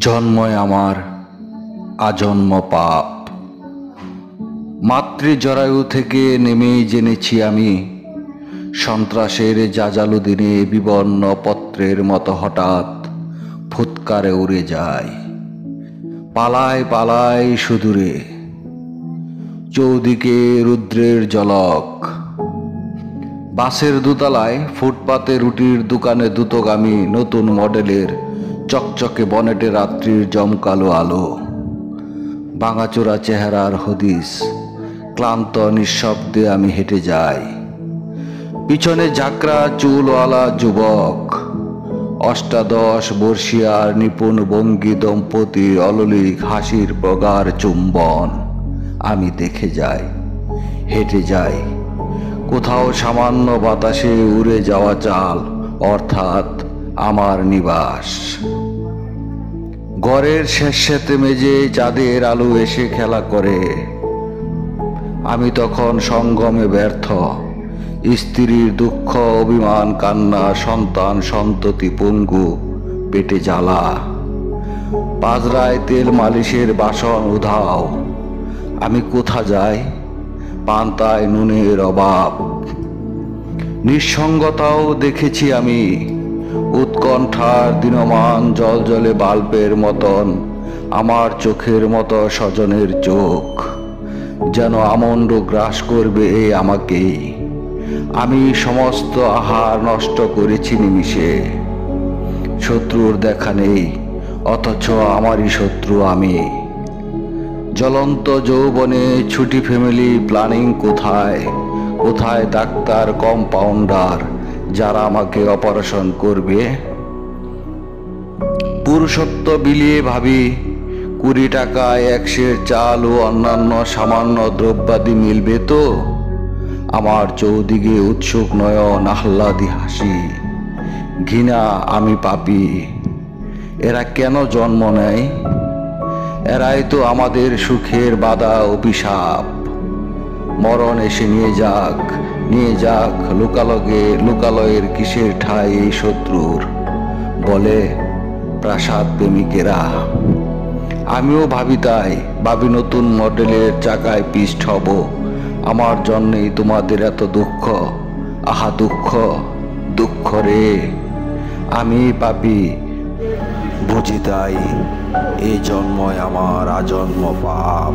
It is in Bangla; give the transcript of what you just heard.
জন্ময় আমার আজন্ম পাপ। মাতৃজরায়ু থেকে নেমেই জেনেছি আমি, সন্ত্রাসের জাজালু দিনে বিবর্ণ পত্রের মতো হঠাৎ ফুৎকারে উড়ে যায়। পালায় পালায় সুদূরে, চৌদিকে রুদ্রের জলক। বাসের দোতলায় ফুটপাতে রুটির দোকানে দ্রুতগামী নতুন মডেলের চকচকে বনেটে রাত্রির জমকালো আলো। ভাঙাচোরা চেহারার হদিস, ক্লান্ত নিঃশব্দে আমি হেঁটে যাই। পিছনে ঝাঁকড়া চুলওয়ালা যুবক, অষ্টাদশ বর্ষীয়ার নিপুণ ভঙ্গি দম্পতির অলৌকিক হাসির প্রগাঢ় চুম্বন আমি দেখে যাই, হেঁটে যাই। কোথাও সামান্য বাতাসে উড়ে যাওয়া চাল, অর্থাৎ আমার নিবাস। ঘরের শেষেতে মেজে চাঁদের আলো এসে খেলা করে। আমি তখন সঙ্গমে ব্যর্থ, স্ত্রীর দুঃখ অভিমান কান্না, সন্তান সন্ততি পঙ্গু, পেটে জ্বালা। পাজরায় তেল মালিশের বাসন উধাও। আমি কোথা যাই? পান্তায় নুনের অভাব। নিঃসঙ্গতাও দেখেছি আমি, উৎকণ্ঠার দিনমান জলজলে বাল্বের মতন আমার চোখের মতো স্বজনের চোখ, যেন আমণ্ড গ্রাস করবে আমাকেই। আমি সমস্ত আহার নষ্ট করেছি নিমিষে। শত্রুর দেখা নেই, অথচ আমারই শত্রু আমি। জ্বলন্ত যৌবনে ছুটি ফ্যামিলি প্ল্যানিং কোথায়? কোথায় ডাক্তার কম্পাউন্ডার যারা আমাকে অপারেশন করবে? পুরুষত্ব বিলিয়ে ভাবি 20 টাকায় 1 সের চাল ও অন্যান্য সামান্য দ্রব্যাদি মিলবে তো? আমার চৌদিকে উৎসুক নয়ন, আহ্লাদি হাসি। ঘৃণা, আমি পাপী। এরা কেন জন্ম নেয়? এরাই তো আমাদের সুখের বাধা অভিশাপ। মরণ এসে নিয়ে যাক, নিয়ে যাক। লোকালয়ের কিসের ঠাঁই এই শত্রুর? বলে প্রাসাদ প্রেমিকেরা। আমিও ভাবি তাই, ভাবি নতুন মডেলের চাকায় পিষ্ট হব। আমার জন্যেই তোমাদের এত দুঃখ। আহা দুঃখ, দুঃখ রে। আমি পাপী, বুঝি তাই এই জন্মই আমার আজন্ম পাপ।